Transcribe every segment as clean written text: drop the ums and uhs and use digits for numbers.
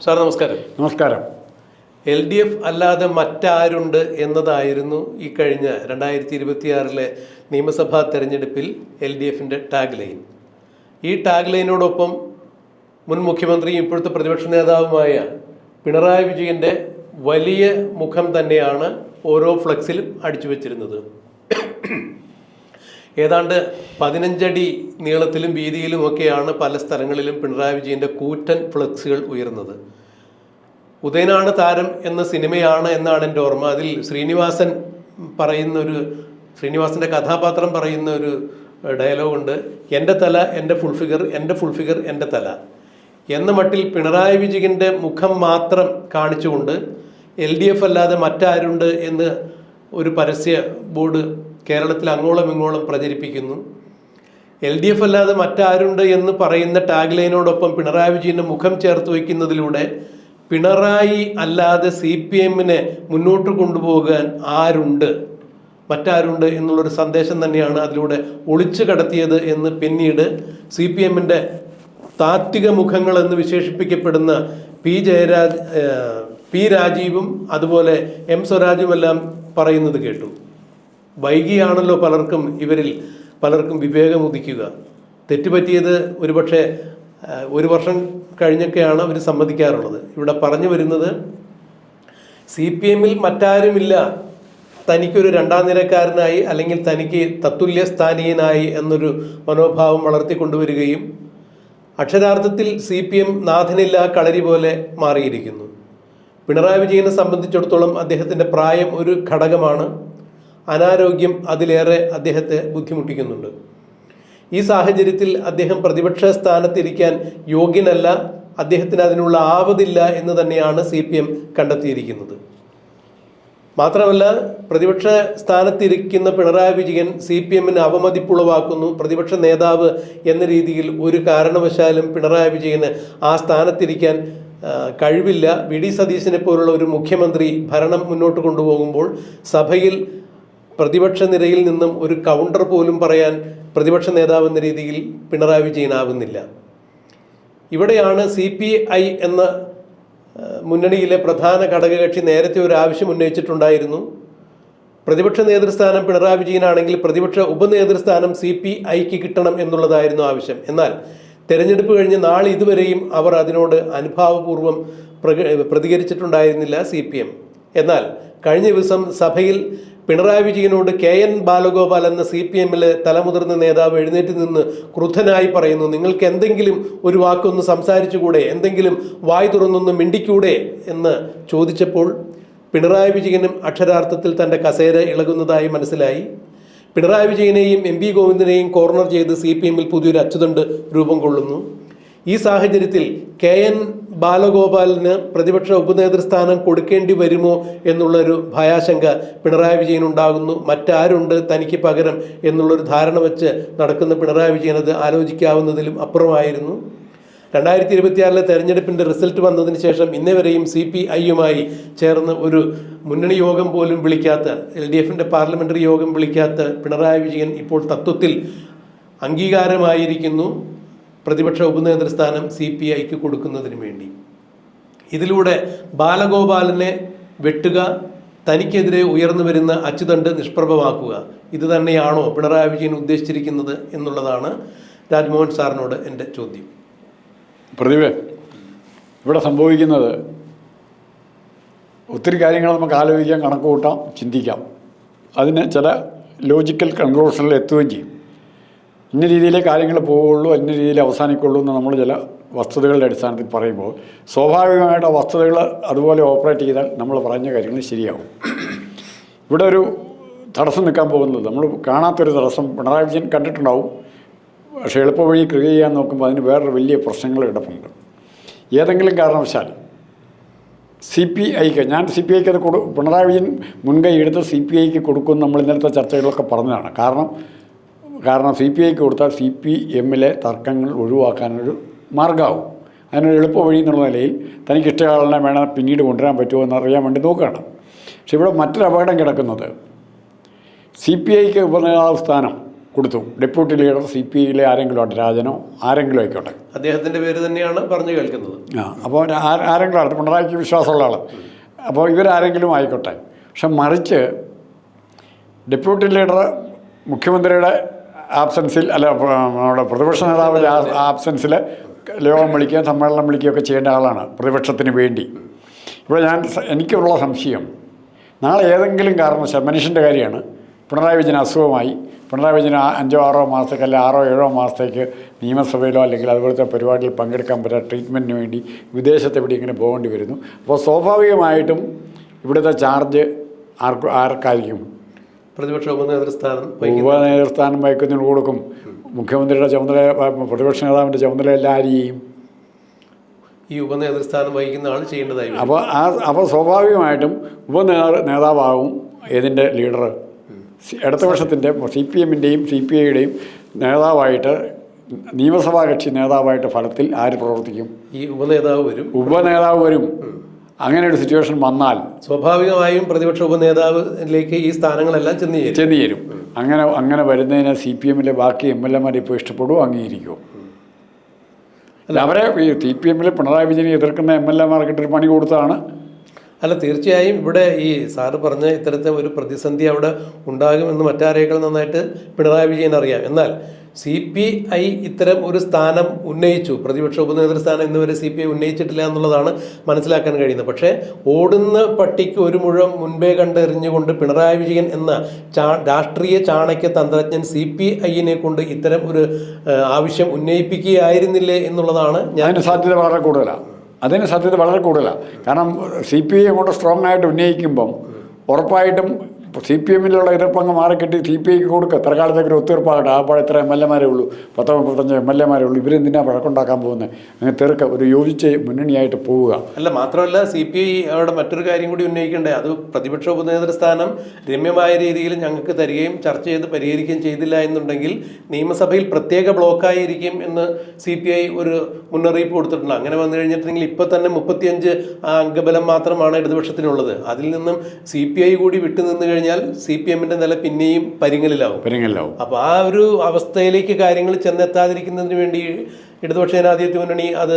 Sir നമസ്കാരം. നമസ്കാരം. LDF അല്ലാതെ മറ്റാരുണ്ട് എന്നതായിരുന്നു ഈ കഴിഞ്ഞ 2026 നിയമസഭാ തെരഞ്ഞെടുപ്പിൽ LDFിൻ്റെ ടാഗ് ലൈൻ. ഈ ടാഗ് ലൈനോടൊപ്പം മുൻ മുഖ്യമന്ത്രിയും ഇപ്പോഴത്തെ പ്രതിപക്ഷ നേതാവുമായ പിണറായി വിജയൻ്റെ വലിയ മുഖം തന്നെയാണ് ഓരോ ഫ്ലക്സിലും അടിച്ചു വച്ചിരുന്നത്. ഏതാണ്ട് 15 അടി നീളത്തിലും വീതിയിലുമൊക്കെയാണ് പല സ്ഥലങ്ങളിലും പിണറായി വിജയൻ്റെ കൂറ്റൻ ഫ്ലക്സുകൾ ഉയർന്നത്. ഉദയനാണ് താരം എന്ന സിനിമയാണ് എന്നാണ് എൻ്റെ ഓർമ്മ. അതിൽ ശ്രീനിവാസൻ്റെ കഥാപാത്രം പറയുന്ന ഒരു ഡയലോഗുണ്ട്, എൻ്റെ തല എൻ്റെ ഫുൾ ഫിഗർ, എൻ്റെ ഫുൾ ഫിഗർ എൻ്റെ തല എന്ന മട്ടിൽ പിണറായി വിജയൻ്റെ മുഖം മാത്രം കാണിച്ചുകൊണ്ട് LDF അല്ലാതെ മറ്റാരുണ്ട് എന്ന് ഒരു പരസ്യ ബോർഡ് കേരളത്തിൽ അങ്ങോളം ഇങ്ങോളം പ്രചരിപ്പിക്കുന്നു. LDF അല്ലാതെ മറ്റാരുണ്ട് എന്ന് പറയുന്ന ടാഗ് ലൈനോടൊപ്പം പിണറായി വിജയൻ്റെ മുഖം ചേർത്ത് വയ്ക്കുന്നതിലൂടെ പിണറായി അല്ലാതെ CPMനെ മുന്നോട്ട് കൊണ്ടുപോകാൻ മറ്റാരുണ്ട് എന്നുള്ളൊരു സന്ദേശം തന്നെയാണ് അതിലൂടെ ഒളിച്ചു കടത്തിയത് എന്ന് പിന്നീട് CPMൻ്റെ താത്വിക മുഖങ്ങൾ എന്ന് വിശേഷിപ്പിക്കപ്പെടുന്ന പി രാജീവും അതുപോലെ M സ്വരാജുമെല്ലാം പറയുന്നത് കേട്ടു. വൈകിയാണല്ലോ ഇവരിൽ പലർക്കും വിവേകം ഉദിക്കുക. തെറ്റുപറ്റിയത് ഒരുപക്ഷെ 1 വർഷം കഴിഞ്ഞൊക്കെയാണ് അവർ സമ്മതിക്കാറുള്ളത്. ഇവിടെ പറഞ്ഞു വരുന്നത് CPMൽ മറ്റാരുമില്ല, തനിക്കൊരു 2ാം നിരക്കാരനായി അല്ലെങ്കിൽ തനിക്ക് തത്തുല്യ സ്ഥാനീയനായി എന്നൊരു മനോഭാവം വളർത്തിക്കൊണ്ടുവരികയും അക്ഷരാർത്ഥത്തിൽ CPM നാഥനില്ല കളരി പോലെ മാറിയിരിക്കുന്നു. പിണറായി വിജയനെ സംബന്ധിച്ചിടത്തോളം അദ്ദേഹത്തിൻ്റെ പ്രായം ഒരു ഘടകമാണ്. അനാരോഗ്യം അതിലേറെ അദ്ദേഹത്തെ ബുദ്ധിമുട്ടിക്കുന്നുണ്ട്. ഈ സാഹചര്യത്തിൽ അദ്ദേഹം പ്രതിപക്ഷ സ്ഥാനത്തിരിക്കാൻ യോഗ്യനല്ല, അദ്ദേഹത്തിന് അതിനുള്ള ആവതില്ല എന്ന് തന്നെയാണ് CPM കണ്ടെത്തിയിരിക്കുന്നത്. മാത്രമല്ല, പ്രതിപക്ഷ സ്ഥാനത്തിരിക്കുന്ന പിണറായി വിജയൻ CPMന് അവമതിപ്പുളവാക്കുന്നു. പ്രതിപക്ഷ നേതാവ് എന്ന രീതിയിൽ ഒരു കാരണവശാലും പിണറായി വിജയന് ആ സ്ഥാനത്തിരിക്കാൻ കഴിവില്ല. VD സതീശനെ പോലുള്ള ഒരു മുഖ്യമന്ത്രി ഭരണം മുന്നോട്ട് കൊണ്ടുപോകുമ്പോൾ സഭയിൽ പ്രതിപക്ഷ നിരയിൽ നിന്നും ഒരു കൗണ്ടർ പോലും പറയാൻ പ്രതിപക്ഷ നേതാവ് എന്ന രീതിയിൽ പിണറായി വിജയനാവുന്നില്ല. ഇവിടെയാണ് CPI എന്ന മുന്നണിയിലെ പ്രധാന ഘടകകക്ഷി നേരത്തെ ഒരു ആവശ്യം ഉന്നയിച്ചിട്ടുണ്ടായിരുന്നു. പ്രതിപക്ഷ നേതൃസ്ഥാനം പിണറായി വിജയനാണെങ്കിൽ പ്രതിപക്ഷ ഉപനേതൃസ്ഥാനം CPIക്ക് കിട്ടണം എന്നുള്ളതായിരുന്നു ആവശ്യം. എന്നാൽ തെരഞ്ഞെടുപ്പ് കഴിഞ്ഞ് നാളെ ഇതുവരെയും അവർ അതിനോട് അനുഭാവപൂർവ്വം പ്രതികരിച്ചിട്ടുണ്ടായിരുന്നില്ല CPM. എന്നാൽ കഴിഞ്ഞ ദിവസം സഭയിൽ പിണറായി വിജയനോട് KN ബാലഗോപാൽ എന്ന CPMലെ തലമുതിർന്ന നേതാവ് എഴുന്നേറ്റ് നിന്ന് ക്രുദ്ധനായി പറയുന്നു, നിങ്ങൾക്ക് എന്തെങ്കിലും ഒരു വാക്കൊന്ന് സംസാരിച്ചുകൂടെ, എന്തെങ്കിലും വായ് തുറന്നൊന്ന് മിണ്ടിക്കൂടെ എന്ന് ചോദിച്ചപ്പോൾ പിണറായി വിജയനും അക്ഷരാർത്ഥത്തിൽ തൻ്റെ കസേര ഇളകുന്നതായി മനസ്സിലായി. പിണറായി വിജയനെയും MP ഗോവിന്ദനെയും കോർണർ ചെയ്ത് CPMൽ പുതിയൊരു അച്ചുതണ്ട് രൂപം കൊള്ളുന്നു. ഈ സാഹചര്യത്തിൽ KN ബാലഗോപാലിന് പ്രതിപക്ഷ ഉപനേതൃസ്ഥാനം കൊടുക്കേണ്ടി വരുമോ എന്നുള്ളൊരു ഭയാശങ്ക പിണറായി വിജയനുണ്ടാകുന്നു. മറ്റാരുണ്ട് തനിക്ക് പകരം എന്നുള്ളൊരു ധാരണ വെച്ച് നടക്കുന്ന പിണറായി വിജയൻ അത് ആലോചിക്കാവുന്നതിലും അപ്പുറമായിരുന്നു. 2026 തെരഞ്ഞെടുപ്പിൻ്റെ റിസൾട്ട് വന്നതിന് ശേഷം ഇന്നേവരെയും CPIയുമായി ചേർന്ന് ഒരു മുന്നണി യോഗം പോലും വിളിക്കാത്ത, LDFിൻ്റെ പാർലമെൻ്ററി യോഗം വിളിക്കാത്ത പിണറായി വിജയൻ ഇപ്പോൾ തത്വത്തിൽ അംഗീകാരമായിരിക്കുന്നു പ്രതിപക്ഷ ഉപനേതൃസ്ഥാനം CPIക്ക് കൊടുക്കുന്നതിന് വേണ്ടി. ഇതിലൂടെ ബാലഗോപാലിനെ വെട്ടുക, തനിക്കെതിരെ ഉയർന്നു വരുന്ന അച്ചുതണ്ട് നിഷ്പ്രഭമാക്കുക, ഇത് തന്നെയാണോ പിണറായി വിജയൻ ഉദ്ദേശിച്ചിരിക്കുന്നത് എന്നുള്ളതാണ് രാജ്മോഹൻ സാറിനോട് എൻ്റെ ചോദ്യം. പ്രതിഭേ, ഇവിടെ സംഭവിക്കുന്നത് ഒത്തിരി കാര്യങ്ങൾ നമുക്ക് ആലോചിക്കാം, കണക്ക് കൂട്ടാം, ചിന്തിക്കാം. അതിന് ചില ലോജിക്കൽ കൺക്ലൂഷനിൽ എത്തുകയും ചെയ്യും. ഇന്ന രീതിയിലേ കാര്യങ്ങൾ പോവുള്ളൂ, ഇന്ന രീതിയിൽ അവസാനിക്കുള്ളൂ എന്ന് നമ്മൾ ചില വസ്തുതകളുടെ അടിസ്ഥാനത്തിൽ പറയുമ്പോൾ സ്വാഭാവികമായിട്ട് ആ വസ്തുതകൾ അതുപോലെ ഓപ്പറേറ്റ് ചെയ്താൽ നമ്മൾ പറഞ്ഞ കാര്യങ്ങൾ ശരിയാവും. ഇവിടെ ഒരു തടസ്സം നിൽക്കാൻ പോകുന്നത്, നമ്മൾ കാണാത്തൊരു തടസ്സം പിണറായി വിജയൻ കണ്ടിട്ടുണ്ടാവും. പക്ഷേ എളുപ്പവഴി ക്രിയേറ്റ് ചെയ്യാൻ നോക്കുമ്പോൾ അതിന് വേറൊരു വലിയ പ്രശ്നങ്ങൾ കിടപ്പുണ്ട്. ഏതെങ്കിലും കാരണവശാൽ CPIക്ക്, ഞാൻ CPIക്ക് അത് പിണറായി വിജയൻ മുൻകൈ എടുത്ത് CPIക്ക് കൊടുക്കുമെന്ന് നമ്മൾ ഇന്നലത്തെ ചർച്ചകളിലൊക്കെ പറഞ്ഞതാണ്. കാരണം CPIക്ക് കൊടുത്താൽ CPMലെ തർക്കങ്ങൾ ഒഴിവാക്കാനൊരു മാർഗ്ഗമാവും. അതിനൊരു എളുപ്പ വഴി എന്നുള്ള നിലയിൽ തനിക്ക് ഇഷ്ടകാലനെ വേണം പിന്നീട് കൊണ്ടുവരാൻ പറ്റുമോ എന്നറിയാൻ വേണ്ടി നോക്കുകയാണ്. പക്ഷെ ഇവിടെ മറ്റൊരു അപകടം കിടക്കുന്നത് CPIക്ക് ഉപനേതാവ് സ്ഥാനം കൊടുത്തു. ഡെപ്യൂട്ടി ലീഡർ CPIയിലെ ആരെങ്കിലും ആട്ടെ, രാജനോ ആരെങ്കിലും ആയിക്കോട്ടെ, അദ്ദേഹത്തിൻ്റെ പേര് തന്നെയാണ് പറഞ്ഞു കേൾക്കുന്നത്. അപ്പോൾ ആരെങ്കിലും ആട്ടെ, പിണറായിക്ക് വിശ്വാസമുള്ള ആൾ, അപ്പോൾ ഇവരാരെങ്കിലും ആയിക്കോട്ടെ. പക്ഷെ മറിച്ച് ഡെപ്യൂട്ടി ലീഡർ മുഖ്യമന്ത്രിയുടെ ആബ്സെൻസിൽ, അല്ല നമ്മുടെ പ്രതിപക്ഷ നേതാവിൻ്റെ ആബ്സെൻസിൽ യോഗം വിളിക്കുകയും സമ്മേളനം വിളിക്കുകയൊക്കെ ചെയ്യേണ്ട ആളാണ് പ്രതിപക്ഷത്തിന് വേണ്ടി. ഇപ്പോൾ എനിക്കുള്ള സംശയം, നാളെ ഏതെങ്കിലും കാരണവശാൽ മനുഷ്യൻ്റെ കാര്യമാണ്, പിണറായി വിജയൻ അസുഖമായി, പിണറായി വിജയൻ 5-6 മാസത്തേക്ക് അല്ല 6-7 മാസത്തേക്ക് നിയമസഭയിലോ അല്ലെങ്കിൽ അതുപോലത്തെ പരിപാടിയിൽ പങ്കെടുക്കാൻ പറ്റാത്ത ട്രീറ്റ്മെൻറ്റിന് വേണ്ടി വിദേശത്തെവിടെ ഇങ്ങനെ പോകേണ്ടി വരുന്നു. അപ്പോൾ സ്വാഭാവികമായിട്ടും ഇവിടുത്തെ ചാർജ് ആർക്കായിരിക്കും? പ്രതിപക്ഷ ഉപനേതൃസ്ഥാനം വഹിക്കുന്നതിന് കൊടുക്കും. മുഖ്യമന്ത്രിയുടെ ചുമതല, പ്രതിപക്ഷ നേതാവിൻ്റെ ചുമതല എല്ലാം ആര് ചെയ്യും? ഈ ഉപനേതൃസ്ഥാനം വഹിക്കുന്ന ആൾ ചെയ്യേണ്ടതായി. അപ്പോൾ സ്വാഭാവികമായിട്ടും നേതാവാകും ഇതിൻ്റെ ലീഡർ. ഇടതുപക്ഷത്തിൻ്റെ CPMൻ്റെയും CPIയുടെയും നേതാവായിട്ട്, നിയമസഭാ കക്ഷി നേതാവായിട്ട് ഫലത്തിൽ ആര് പ്രവർത്തിക്കും? ഈ ഉപനേതാവ് വരും. അങ്ങനെ ഒരു സിറ്റുവേഷൻ വന്നാൽ സ്വാഭാവികമായും പ്രതിപക്ഷ ഉപനേതാവിലേക്ക് ഈ സ്ഥാനങ്ങളെല്ലാം ചെന്ന് ചേരും. അങ്ങനെ വരുന്നതിന് CPMലെ ബാക്കി MLAമാർ ഇപ്പോൾ ഇഷ്ടപ്പെടുമോ, അംഗീകരിക്കുമോ? അവരെ ഈ CPMൽ പിണറായി വിജയനെ എതിർക്കുന്ന MLAമാർക്കിട്ടൊരു പണി കൊടുത്തതാണ്. അല്ല, തീർച്ചയായും ഇവിടെ ഈ സാറ് പറഞ്ഞ ഇത്തരത്തെ ഒരു പ്രതിസന്ധി അവിടെ ഉണ്ടാകുമെന്ന് മറ്റാരേക്കാൾ നന്നായിട്ട് പിണറായി വിജയൻ അറിയാം. എന്നാൽ CPI ഇത്തരം ഒരു സ്ഥാനം ഉന്നയിച്ചു, പ്രതിപക്ഷ ഉപനേതൃസ്ഥാനം ഇന്നുവരെ CPI ഉന്നയിച്ചിട്ടില്ല എന്നുള്ളതാണ് മനസ്സിലാക്കാൻ കഴിയുന്നത്. പക്ഷേ ഓടുന്ന പട്ടിക്ക് ഒരു മുഴം മുൻപേ കണ്ടെറിഞ്ഞുകൊണ്ട് പിണറായി വിജയൻ എന്ന രാഷ്ട്രീയ ചാണക്യ തന്ത്രജ്ഞൻ CPIനെ കൊണ്ട് ഇത്തരം ഒരു ആവശ്യം ഉന്നയിപ്പിക്കുകയായിരുന്നില്ലേ എന്നുള്ളതാണ് സാധ്യത വളരെ കൂടുതലാണ്. അതിന് സാധ്യത വളരെ കൂടുതലാണ്. കാരണം CPI അങ്ങോട്ട് സ്ട്രോങ് ആയിട്ട് ഉന്നയിക്കുമ്പം ഉറപ്പായിട്ടും CPMലുള്ള എതിർപ്പങ്ങ് മാറിക്കെട്ടി CPIക്ക് കൊടുക്കുക. എത്ര കാലത്തേക്ക് ഒരു ഒത്തീർപ്പാകട്ടെ, ആപ്പാട് എത്ര MLAമാരേ ഉള്ളൂ, 10-35 MLAമാരേ ഉള്ളൂ, ഇവരെന്തിനാണ് വഴക്കുണ്ടാക്കാൻ പോകുന്നത്? അങ്ങനെ തീർക്കുക, ഒരു യോജിച്ച മുന്നണിയായിട്ട് പോവുക. അല്ല, മാത്രമല്ല CPI അവിടെ മറ്റൊരു കാര്യം കൂടി ഉന്നയിക്കണ്ടേ, അത് പ്രതിപക്ഷ ഉപനേതൃസ്ഥാനം രമ്യമായ രീതിയിൽ ഞങ്ങൾക്ക് തരികയും ചർച്ച ചെയ്ത് പരിഹരിക്കുകയും ചെയ്തില്ല എന്നുണ്ടെങ്കിൽ നിയമസഭയിൽ പ്രത്യേക ബ്ലോക്കായിരിക്കും എന്ന് CPI ഒരു മുന്നറിയിപ്പ് കൊടുത്തിട്ടുണ്ട്. അങ്ങനെ വന്നു കഴിഞ്ഞിട്ടുണ്ടെങ്കിൽ ഇപ്പോൾ തന്നെ 35 അംഗബലം മാത്രമാണ് ഇടതുപക്ഷത്തിനുള്ളത്. അതിൽ നിന്നും CPI കൂടി വിട്ടുനിന്ന് കഴിഞ്ഞാൽ CPMന്റെ നില പിന്നെയും പരിങ്ങലിലാവും. അപ്പോൾ ആ ഒരു അവസ്ഥയിലേക്ക് കാര്യങ്ങൾ ചെന്നെത്താതിരിക്കുന്നതിന് വേണ്ടി ഇടതുപക്ഷ ജനാധിപത്യ മുന്നണി അത്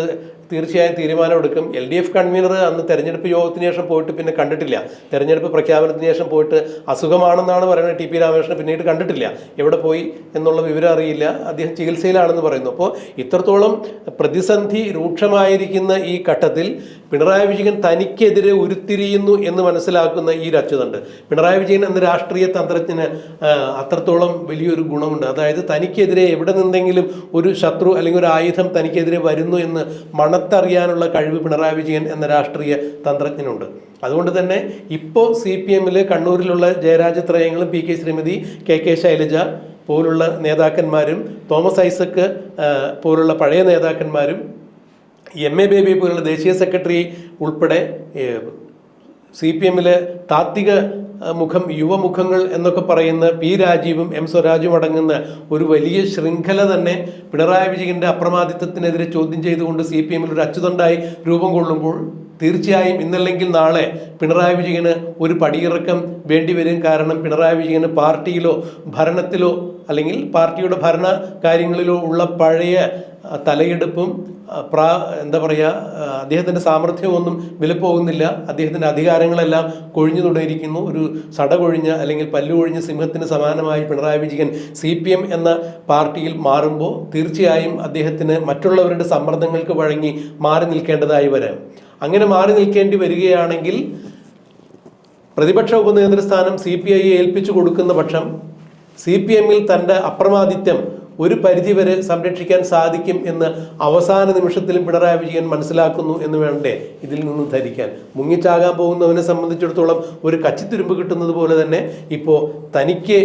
തീർച്ചയായും തീരുമാനമെടുക്കും. LDF കൺവീനർ അന്ന് തെരഞ്ഞെടുപ്പ് യോഗത്തിന് ശേഷം പോയിട്ട് പിന്നെ കണ്ടിട്ടില്ല. തെരഞ്ഞെടുപ്പ് പ്രഖ്യാപനത്തിന് ശേഷം പോയിട്ട് അസുഖമാണെന്നാണ് പറയുന്നത്. TP രാമകൃഷ്ണൻ പിന്നീട് കണ്ടിട്ടില്ല, എവിടെ പോയി എന്നുള്ള വിവരം അറിയില്ല, അദ്ദേഹം ചികിത്സയിലാണെന്ന് പറയുന്നു. അപ്പോൾ ഇത്രത്തോളം പ്രതിസന്ധി രൂക്ഷമായിരിക്കുന്ന ഈ ഘട്ടത്തിൽ പിണറായി വിജയൻ തനിക്കെതിരെ ഉരുത്തിരിയുന്നു എന്ന് മനസ്സിലാക്കുന്ന ഈ അച്യുതണ്ട്, പിണറായി വിജയൻ എന്ന രാഷ്ട്രീയ തന്ത്രജ്ഞന് അത്രത്തോളം വലിയൊരു ഗുണമുണ്ട്. അതായത് തനിക്കെതിരെ എവിടെ നിന്നെങ്കിലും ഒരു ശത്രു അല്ലെങ്കിൽ ഒരു ആയുധം തനിക്കെതിരെ വരുന്നു എന്ന് മണത്തറിയാനുള്ള കഴിവ് പിണറായി വിജയൻ എന്ന രാഷ്ട്രീയ തന്ത്രജ്ഞനുണ്ട്. അതുകൊണ്ട് തന്നെ ഇപ്പോൾ CPMൽ കണ്ണൂരിലുള്ള ജയരാജത്രയങ്ങളും PK ശ്രീമതി KK ശൈലജ പോലുള്ള നേതാക്കന്മാരും തോമസ് ഐസക്ക് പോലുള്ള പഴയ നേതാക്കന്മാരും MA ബേബി പോലുള്ള ദേശീയ സെക്രട്ടറി ഉൾപ്പെടെ CPMലെ താത്വിക മുഖം, യുവമുഖങ്ങൾ എന്നൊക്കെ പറയുന്ന P രാജീവും M സ്വരാജും അടങ്ങുന്ന ഒരു വലിയ ശൃംഖല തന്നെ പിണറായി വിജയന്റെ അപ്രമാദിത്വത്തിനെതിരെ ചോദ്യം ചെയ്തുകൊണ്ട് CPMൽ ഒരു അച്ചുതണ്ടായി രൂപം കൊള്ളുമ്പോൾ തീർച്ചയായും ഇന്നല്ലെങ്കിൽ നാളെ പിണറായി വിജയന് ഒരു പടിയിറക്കം വേണ്ടിവരും. കാരണം പിണറായി വിജയന് പാർട്ടിയിലോ ഭരണത്തിലോ അല്ലെങ്കിൽ പാർട്ടിയുടെ ഭരണ കാര്യങ്ങളിലോ ഉള്ള പഴയ തലയെടുപ്പും എന്താ പറയുക, അദ്ദേഹത്തിൻ്റെ സാമർഥ്യമൊന്നും വിലപ്പോകുന്നില്ല. അദ്ദേഹത്തിൻ്റെ അധികാരങ്ങളെല്ലാം കൊഴിഞ്ഞു തുടങ്ങിയിരിക്കുന്നു. ഒരു സടകൊഴിഞ്ഞ അല്ലെങ്കിൽ പല്ലുകൊഴിഞ്ഞ സിംഹത്തിന് സമാനമായി പിണറായി വിജയൻ CPM എന്ന പാർട്ടിയിൽ മാറുമ്പോൾ തീർച്ചയായും അദ്ദേഹത്തിന് മറ്റുള്ളവരുടെ സമ്മർദ്ദങ്ങൾക്ക് വഴങ്ങി മാറി നിൽക്കേണ്ടതായി വരാം. അങ്ങനെ മാറി നിൽക്കേണ്ടി വരികയാണെങ്കിൽ പ്രതിപക്ഷ ഉപനേതൃസ്ഥാനം CPIയെ ഏൽപ്പിച്ചു കൊടുക്കുന്ന പക്ഷം CPMൽ തൻ്റെ അപ്രമാദിത്യം ഒരു പരിധിവരെ സംരക്ഷിക്കാൻ സാധിക്കും എന്ന് അവസാന നിമിഷത്തിലും പിണറായി വിജയൻ മനസ്സിലാക്കുന്നു എന്ന് വേണ്ടേ ഇതിൽ നിന്നും ധരിക്കാൻ. മുങ്ങിച്ചാകാൻ പോകുന്നവനെ സംബന്ധിച്ചിടത്തോളം ഒരു കച്ചിത്തുരുമ്പ് കിട്ടുന്നത് പോലെ തന്നെ ഇപ്പോൾ തനിക്ക്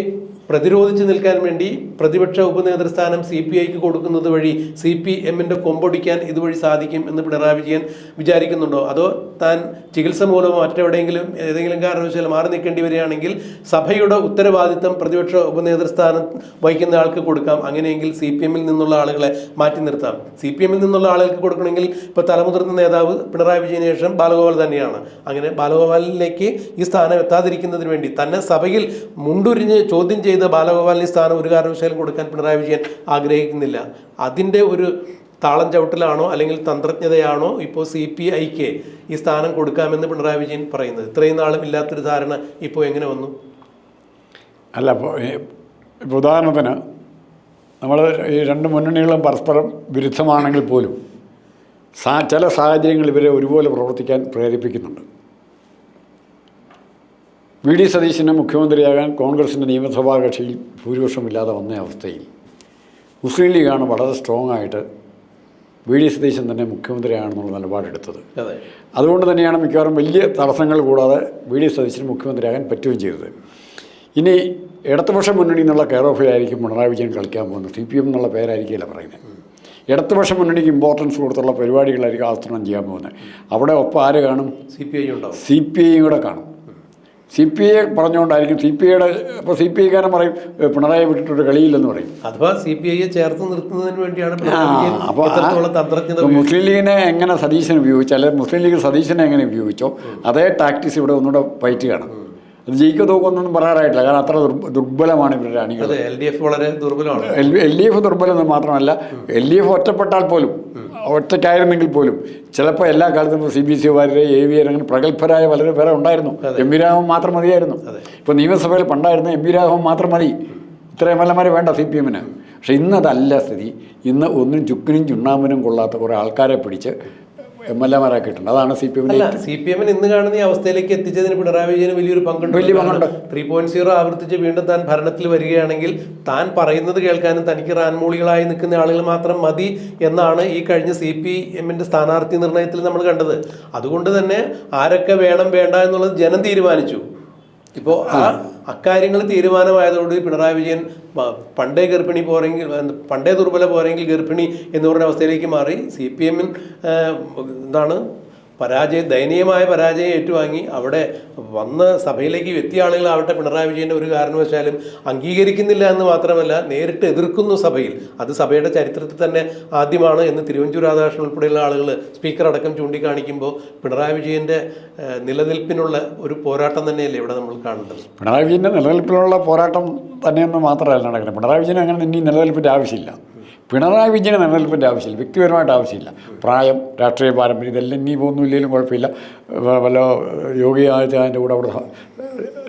പ്രതിരോധിച്ച് നിൽക്കാൻ വേണ്ടി പ്രതിപക്ഷ ഉപനേതൃസ്ഥാനം CPIക്ക് കൊടുക്കുന്നത് വഴി CPMന്റെ കൊമ്പൊടിക്കാൻ ഇതുവഴി സാധിക്കും എന്ന് പിണറായി വിജയൻ വിചാരിക്കുന്നുണ്ടോ? അതോ താൻ ചികിത്സ മൂലമോ മറ്റെവിടെയെങ്കിലും ഏതെങ്കിലും കാരണവശാൽ മാറി നിൽക്കേണ്ടി വരികയാണെങ്കിൽ സഭയുടെ ഉത്തരവാദിത്തം പ്രതിപക്ഷ ഉപനേതൃസ്ഥാനം വഹിക്കുന്ന ആൾക്ക് കൊടുക്കാം. അങ്ങനെയെങ്കിൽ CPMൽ നിന്നുള്ള ആളുകളെ മാറ്റി നിർത്താം. CPMൽ നിന്നുള്ള ആളുകൾക്ക് കൊടുക്കണമെങ്കിൽ ഇപ്പോൾ തലമുതിർന്ന നേതാവ് പിണറായി വിജയന് ശേഷം ബാലഗോപാൽ തന്നെയാണ്. അങ്ങനെ ബാലഗോപാലിലേക്ക് ഈ സ്ഥാനം എത്താതിരിക്കുന്നതിന് വേണ്ടി തന്നെ സഭയിൽ മുണ്ടുരിഞ്ഞ് ചോദ്യം ചെയ്ത് ചെയ്ത ബാലഗോപാലിന് സ്ഥാനം ഒരു കാരണവശാലും കൊടുക്കാൻ പിണറായി വിജയൻ ആഗ്രഹിക്കുന്നില്ല. അതിൻ്റെ ഒരു താളം ചവിട്ടലാണോ അല്ലെങ്കിൽ തന്ത്രജ്ഞതയാണോ ഇപ്പോൾ CPIക്ക് ഈ സ്ഥാനം കൊടുക്കാമെന്ന് പിണറായി വിജയൻ പറയുന്നത്? ഇത്രയും നാളും ഇല്ലാത്തൊരു ധാരണ ഇപ്പോൾ എങ്ങനെ വന്നു? അല്ല, ഇപ്പോൾ ഉദാഹരണത്തിന് നമ്മൾ ഈ രണ്ട് മുന്നണികളും പരസ്പരം വിരുദ്ധമാണെങ്കിൽ പോലും ചില സാഹചര്യങ്ങൾ ഇവരെ ഒരുപോലെ പ്രവർത്തിക്കാൻ പ്രേരിപ്പിക്കുന്നുണ്ട്. VD സതീശന് മുഖ്യമന്ത്രിയാകാൻ കോൺഗ്രസിൻ്റെ നിയമസഭാ കക്ഷിയിൽ ഭൂരിപക്ഷമില്ലാതെ വന്ന അവസ്ഥയിൽ മുസ്ലിം ലീഗാണ് വളരെ സ്ട്രോങ് ആയിട്ട് VD സതീശൻ തന്നെ മുഖ്യമന്ത്രിയാണെന്നുള്ള നിലപാടെടുത്തത്. അതുകൊണ്ട് തന്നെയാണ് മിക്കവാറും വലിയ തടസ്സങ്ങൾ കൂടാതെ VD സതീശന് മുഖ്യമന്ത്രിയാകാൻ പറ്റുകയും ചെയ്തത്. ഇനി ഇടതുപക്ഷ മുന്നണി എന്നുള്ള കെയർ ഓഫിലായിരിക്കും പിണറായി വിജയൻ കളിക്കാൻ പോകുന്നത്. CPM എന്നുള്ള പേരായിരിക്കില്ല പറയുന്നത്. ഇടതുപക്ഷ മുന്നണിക്ക് ഇമ്പോർട്ടൻസ് കൊടുത്തുള്ള പരിപാടികളായിരിക്കും ആസൂത്രണം ചെയ്യാൻ പോകുന്നത്. അവിടെ ഒപ്പം ആര് കാണും? CPI ഉണ്ടാവും. CPI കൂടെ കാണും. CPI പറഞ്ഞുകൊണ്ടായിരിക്കും ഇപ്പോൾ CPIക്കാരൻ പറയും പിണറായി വിട്ടിട്ടൊരു കളിയില്ലെന്ന് പറയും. അഥവാ CPIയെ ചേർത്ത് നിർത്തുന്നതിന് വേണ്ടിയാണ് മുസ്ലിം ലീഗിനെ എങ്ങനെ സതീശൻ ഉപയോഗിച്ചു, അല്ലെങ്കിൽ മുസ്ലിം ലീഗ് സതീശനെ എങ്ങനെ ഉപയോഗിച്ചോ അതേ ടാക്ടിക്സ് ഇവിടെ ഒന്നുകൂടെ ഫൈറ്റ് ചെയ്യണം. അത് ജയിക്കോ തോക്കൊന്നും പറയാറായിട്ടില്ല. കാരണം അത്ര ദുർബലമാണ് ഇവരുടെ അണികൾ. LDF വളരെ ദുർബലമാണ്. LDF ദുർബലം മാത്രമല്ല, LDF ഒറ്റപ്പെട്ടാൽ പോലും, ഒറ്റയ്ക്കായിരുന്നെങ്കിൽ പോലും ചിലപ്പോൾ എല്ലാ കാലത്തും CBC-കാരെ AVR അങ്ങനെ പ്രഗത്ഭരായ വളരെ പേരെ ഉണ്ടായിരുന്നു. MP രാഘവൻ മാത്രം മതിയായിരുന്നു. ഇപ്പോൾ നിയമസഭയിൽ പണ്ടായിരുന്നു MP രാഘവൻ മാത്രം മതി, ഇത്രയും MLA വേണ്ട CPM-ന്. പക്ഷെ ഇന്നതല്ല സ്ഥിതി. ഇന്ന് ഒന്നും ചുക്കിനും ചുണ്ണാമ്പിനും കൊള്ളാത്ത കുറേ ആൾക്കാരെ പിടിച്ച് MLA-മാരാക്കിയിട്ടുണ്ട്. അതാണ് CPM-ന് ഇന്ന് കാണുന്ന ഈ അവസ്ഥയിലേക്ക് എത്തിച്ചതിന് പിണറായി വിജയന് വലിയൊരു പങ്കുണ്ട്. 3.0 ആവർത്തിച്ച് വീണ്ടും താൻ ഭരണത്തിൽ വരികയാണെങ്കിൽ താൻ പറയുന്നത് കേൾക്കാനും തനിക്ക് റാൻമൂളികളായി നിൽക്കുന്ന ആളുകൾ മാത്രം മതി എന്നാണ് ഈ കഴിഞ്ഞ CPM-ന്റെ സ്ഥാനാർത്ഥി നിർണയത്തിൽ നമ്മൾ കണ്ടത്. അതുകൊണ്ട് തന്നെ ആരൊക്കെ വേണം വേണ്ട എന്നുള്ളത് ജനം തീരുമാനിച്ചു. ഇപ്പോൾ അക്കാര്യങ്ങൾ തീരുമാനമായതോടെ പിണറായി വിജയൻ പണ്ടേ ഗർഭിണി പോരെങ്കിൽ, പണ്ടേ ദുർബല പോരെങ്കിൽ ഗർഭിണി എന്ന് പറഞ്ഞ അവസ്ഥയിലേക്ക് മാറി. CPM ദയനീയമായ പരാജയം ഏറ്റുവാങ്ങി അവിടെ വന്ന സഭയിലേക്ക് എത്തിയ ആളുകളാവട്ടെ പിണറായി വിജയൻ്റെ ഒരു കാരണവശാലും അംഗീകരിക്കുന്നില്ല എന്ന് മാത്രമല്ല നേരിട്ട് എതിർക്കുന്നു സഭയിൽ. അത് സഭയുടെ ചരിത്രത്തിൽ തന്നെ ആദ്യമാണ് എന്ന് തിരുവഞ്ചൂർ രാധാകൃഷ്ണൻ ഉൾപ്പെടെയുള്ള ആളുകൾ സ്പീക്കർ അടക്കം ചൂണ്ടിക്കാണിക്കുമ്പോൾ പിണറായി വിജയൻ്റെ നിലനിൽപ്പിനുള്ള ഒരു പോരാട്ടം തന്നെയല്ലേ ഇവിടെ നമ്മൾ കാണേണ്ടത്. പിണറായി വിജയൻ്റെ നിലനിൽപ്പിനുള്ള പോരാട്ടം തന്നെയൊന്നും മാത്രമല്ല നടക്കുന്നത്. പിണറായി വിജയൻ അങ്ങനെ ഇനി നിലനിൽപ്പിൻ്റെ ആവശ്യമില്ല. പിണറായി വിജയന് നിലനിൽപ്പിൻ്റെ ആവശ്യമില്ല, വ്യക്തിപരമായിട്ട് ആവശ്യമില്ല. പ്രായം, രാഷ്ട്രീയ പാരമ്പര്യം ഇതെല്ലാം ഇനി പോകുന്നില്ലെങ്കിലും കുഴപ്പമില്ല. വല്ല യോഗി ആദിത്യനാഥിൻ്റെ കൂടെ അവിടെ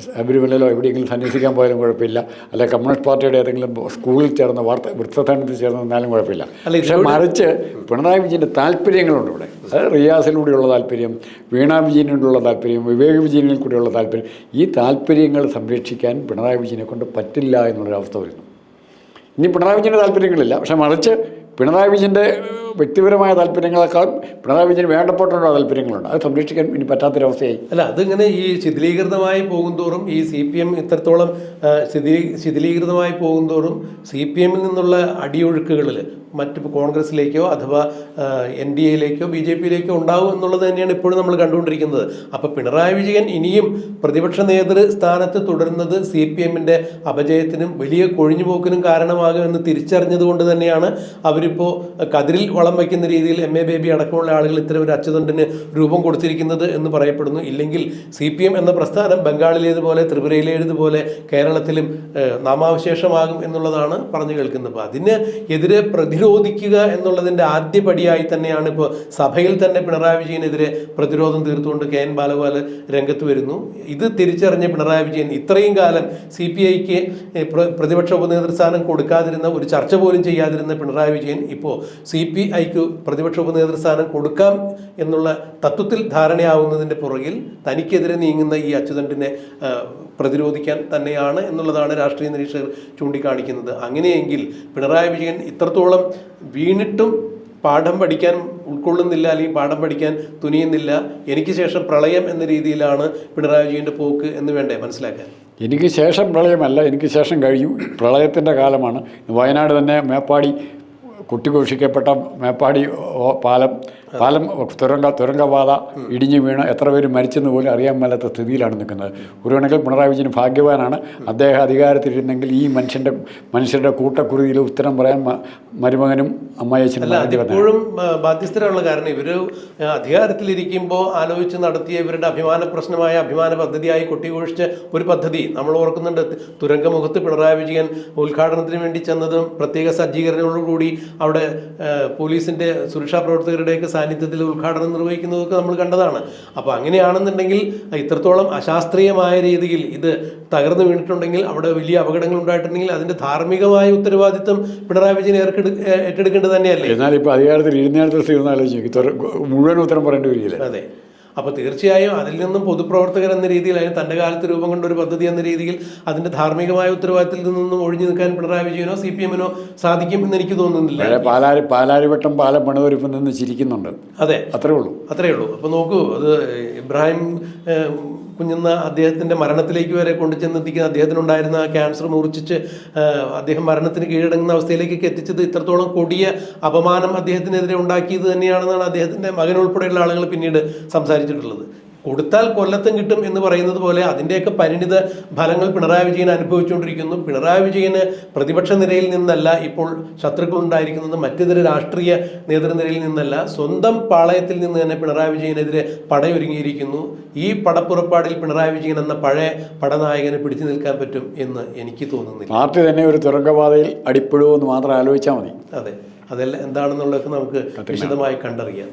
ശബരിമലയിലോ എവിടെയെങ്കിലും സന്യസിക്കാൻ പോയാലും കുഴപ്പമില്ല, അല്ലെങ്കിൽ കമ്മ്യൂണിസ്റ്റ് പാർട്ടിയുടെ ഏതെങ്കിലും സ്കൂളിൽ ചേർന്ന് വൃത്തസ്ഥാനത്തിൽ ചേർന്ന് നിന്നാലും കുഴപ്പമില്ല. പക്ഷെ മറിച്ച് പിണറായി വിജയൻ്റെ താല്പര്യങ്ങളുണ്ട് ഇവിടെ. അത് റിയാസിലൂടെയുള്ള താല്പര്യം, വീണ വിജയനോടുള്ള താല്പര്യം, വിവേക് വിജയനിൽ കൂടെയുള്ള താല്പര്യം. ഈ താല്പര്യങ്ങൾ സംരക്ഷിക്കാൻ പിണറായി വിജയനെ കൊണ്ട് പറ്റില്ല എന്നുള്ളൊരവസ്ഥ വരുന്നു. ഇനി പിണറായി വിജയൻ്റെ താല്പര്യങ്ങളില്ല, പക്ഷെ മറിച്ച് പിണറായി വിജയൻ്റെ വ്യക്തിപരമായ താല്പര്യങ്ങളെക്കാൾ പിണറായി വിജയന് വേണ്ടപ്പെട്ടുള്ള താല്പര്യങ്ങളുണ്ട്. അത് സംരക്ഷിക്കാൻ ഇനി പറ്റാത്തൊരവസ്ഥയായി. അല്ല, അതിങ്ങനെ ഈ ശിഥിലീകൃതമായി പോകുന്തോറും ഈ CPM ഇത്രത്തോളം ശിഥിലീകൃതമായി പോകുന്തോറും CPM-ൽ നിന്നുള്ള അടിയൊഴുക്കുകളിൽ മറ്റ് കോൺഗ്രസിലേക്കോ അഥവാ NDA-യിലേക്കോ BJP-യിലേക്കോ ഉണ്ടാവും എന്നുള്ളത് തന്നെയാണ് ഇപ്പോഴും നമ്മൾ കണ്ടുകൊണ്ടിരിക്കുന്നത്. അപ്പോൾ പിണറായി വിജയൻ ഇനിയും പ്രതിപക്ഷ നേതൃ സ്ഥാനത്ത് തുടരുന്നത് CPM-ന്റെ അപജയത്തിനും വലിയ കൊഴിഞ്ഞുപോക്കിനും കാരണമാകുമെന്ന് തിരിച്ചറിഞ്ഞതുകൊണ്ട് തന്നെയാണ് അവരിപ്പോൾ കതിരിൽ വളം വയ്ക്കുന്ന രീതിയിൽ MA ബേബി അടക്കമുള്ള ആളുകൾ ഇത്തരം ഒരു അച്ചുതണ്ടിന് രൂപം കൊടുത്തിരിക്കുന്നത് എന്ന് പറയപ്പെടുന്നു. ഇല്ലെങ്കിൽ CPM എന്ന പ്രസ്ഥാനം ബംഗാളിലേതുപോലെ ത്രിപുരയിലേതുപോലെ കേരളത്തിലും നാമാവശേഷമാകും എന്നുള്ളതാണ് പറഞ്ഞു കേൾക്കുന്നത്. അപ്പോൾ അതിന് എതിരെ പ്രതിരോധിക്കുക എന്നുള്ളതിൻ്റെ ആദ്യപടിയായി തന്നെയാണ് ഇപ്പോൾ സഭയിൽ തന്നെ പിണറായി വിജയനെതിരെ പ്രതിരോധം തീർത്തുകൊണ്ട് KN ബാലഗോപാൽ രംഗത്ത് വരുന്നു. ഇത് തിരിച്ചറിഞ്ഞ പിണറായി വിജയൻ ഇത്രയും കാലം CPIക്ക് പ്രതിപക്ഷ ഉപനേതൃസ്ഥാനം കൊടുക്കാതിരുന്ന, ഒരു ചർച്ച പോലും ചെയ്യാതിരുന്ന പിണറായി വിജയൻ ഇപ്പോൾ CPIക്ക് പ്രതിപക്ഷ ഉപനേതൃസ്ഥാനം കൊടുക്കാം എന്നുള്ള തത്വത്തിൽ ധാരണയാവുന്നതിൻ്റെ പുറകിൽ തനിക്കെതിരെ നീങ്ങുന്ന ഈ അച്ചുതണ്ടിനെ പ്രതിരോധിക്കാൻ തന്നെയാണ് എന്നുള്ളതാണ് രാഷ്ട്രീയ നിരീക്ഷകർ ചൂണ്ടിക്കാണിക്കുന്നത്. അങ്ങനെയെങ്കിൽ പിണറായി വിജയൻ ഇത്രത്തോളം വീണിട്ടും പാഠം പഠിക്കാൻ ഉൾക്കൊള്ളുന്നില്ല, അല്ലെങ്കിൽ പാഠം പഠിക്കാൻ തുനിയുന്നില്ല. എനിക്ക് ശേഷം പ്രളയം എന്ന രീതിയിലാണ് പിണറായി വിജയൻ്റെ പോക്ക് എന്ന് വേണ്ടേ മനസ്സിലാക്കാൻ? എനിക്ക് ശേഷം പ്രളയമല്ല, എനിക്ക് ശേഷം കഴിഞ്ഞു. പ്രളയത്തിൻ്റെ കാലമാണ്. വയനാട് തന്നെ മേപ്പാടി കുട്ടിഘോഷിക്കപ്പെട്ട മേപ്പാടി പാലം പാലം തുരങ്കപാത ഇടിഞ്ഞു വീണ് എത്ര പേര് മരിച്ചെന്ന് പോലും അറിയാൻ മേലാത്ത സ്ഥിതിയിലാണ് നിൽക്കുന്നത്. ഒരു കണക്കിൽ പിണറായി വിജയൻ ഭാഗ്യവാനാണ്. അദ്ദേഹം അധികാരത്തിലിരുന്നെങ്കിൽ ഈ മനുഷ്യരുടെ കൂട്ടക്കുരുതിയിൽ ഉത്തരം പറയാൻ മരുമകനും അമ്മായിയച്ഛനും ഇപ്പോഴും ബാധ്യസ്ഥരാണുള്ള. കാരണം ഇവർ അധികാരത്തിലിരിക്കുമ്പോൾ ആലോചിച്ച് നടത്തിയ ഇവരുടെ അഭിമാന പ്രശ്നമായ അഭിമാന പദ്ധതിയായി കൊട്ടിഘോഷിച്ച ഒരു പദ്ധതി നമ്മൾ ഓർക്കുന്നുണ്ട്. തുരങ്കമുഖത്ത് പിണറായി വിജയൻ ഉദ്ഘാടനത്തിന് വേണ്ടി ചെന്നതും പ്രത്യേക സജ്ജീകരണങ്ങളോടുകൂടി അവിടെ പോലീസിന്റെ സുരക്ഷാ പ്രവർത്തകരുടെയൊക്കെ സാന്നിധ്യത്തിൽ ഉദ്ഘാടനം നിർവഹിക്കുന്നതൊക്കെ നമ്മൾ കണ്ടതാണ്. അപ്പോൾ അങ്ങനെയാണെന്നുണ്ടെങ്കിൽ ഇത്രത്തോളം അശാസ്ത്രീയമായ രീതിയിൽ ഇത് തകർന്നു വീണിട്ടുണ്ടെങ്കിൽ, അവിടെ വലിയ അപകടങ്ങൾ ഉണ്ടായിട്ടുണ്ടെങ്കിൽ അതിന്റെ ധാർമ്മികമായ ഉത്തരവാദിത്വം പിണറായി വിജയൻ ഏറ്റെടുക്കേണ്ടത് തന്നെയല്ലേ? എന്നാൽ ഇപ്പോൾ അധികാരത്തിൽ ഇരുന്നേരത്തിൽ ആലോചിക്കും മുഴുവൻ ഉത്തരം പറയേണ്ടി വരികയില്ല. അതെ. അപ്പോൾ തീർച്ചയായും അതിൽ നിന്നും പൊതുപ്രവർത്തകർ എന്ന രീതിയിൽ, അതിന് തൻ്റെ കാലത്ത് രൂപം കൊണ്ട ഒരു പദ്ധതി എന്ന രീതിയിൽ അതിൻ്റെ ധാർമ്മികമായ ഉത്തരവാദിത്തത്തിൽ നിന്നും ഒഴിഞ്ഞു നിൽക്കാൻ പിണറായി വിജയനോ CPM-നോ സാധിക്കും എന്ന് എനിക്ക് തോന്നുന്നില്ല. പാലാരിവട്ടം പാലം പണിതൊരുപ്പം നിന്ന് ചിരിക്കുന്നുണ്ട്. അതെ, അത്രേ ഉള്ളൂ. അപ്പോൾ നോക്കൂ, അത് ഇബ്രാഹിം കുഞ്ഞെന്ന അദ്ദേഹത്തിൻ്റെ മരണത്തിലേക്ക് വരെ കൊണ്ടുചെന്നെത്തിക്കുന്ന, അദ്ദേഹത്തിനുണ്ടായിരുന്ന ക്യാൻസർ മൂർച്ഛിച്ച് അദ്ദേഹം മരണത്തിന് കീഴടങ്ങുന്ന അവസ്ഥയിലേക്കൊക്കെ എത്തിച്ചത് ഇത്രത്തോളം കൊടിയ അപമാനം അദ്ദേഹത്തിനെതിരെ ഉണ്ടാക്കിയത് തന്നെയാണെന്നാണ് അദ്ദേഹത്തിൻ്റെ മകൻ ഉൾപ്പെടെയുള്ള ആളുകൾ പിന്നീട് സംസാരിച്ചിട്ടുള്ളത്. കൊടുത്താൽ കൊല്ലത്തും കിട്ടും എന്ന് പറയുന്നത് പോലെ അതിൻ്റെയൊക്കെ പരിണിത ഫലങ്ങൾ പിണറായി വിജയൻ അനുഭവിച്ചുകൊണ്ടിരിക്കുന്നു. പിണറായി വിജയന് പ്രതിപക്ഷ നിരയിൽ നിന്നല്ല ഇപ്പോൾ ശത്രുക്കൾ ഉണ്ടായിരിക്കുന്നത്, മറ്റിതര രാഷ്ട്രീയ നേതൃനിരയിൽ നിന്നല്ല, സ്വന്തം പാളയത്തിൽ നിന്ന് തന്നെ പിണറായി വിജയനെതിരെ പടയൊരുങ്ങിയിരിക്കുന്നു. ഈ പടപ്പുറപ്പാടിൽ പിണറായി വിജയൻ എന്ന പഴയ പടനായകന് പിടിച്ചു നിൽക്കാൻ പറ്റും എന്ന് എനിക്ക് തോന്നുന്നില്ല. പാർട്ടി തന്നെ ഒരു തുരങ്കപാതയിൽ അടിപ്പെടുമോ എന്ന് മാത്രം ആലോചിച്ചാൽ മതി. അതെ, അതെല്ലാം എന്താണെന്നുള്ളതൊക്കെ നമുക്ക് വിശദമായി കണ്ടറിയാം.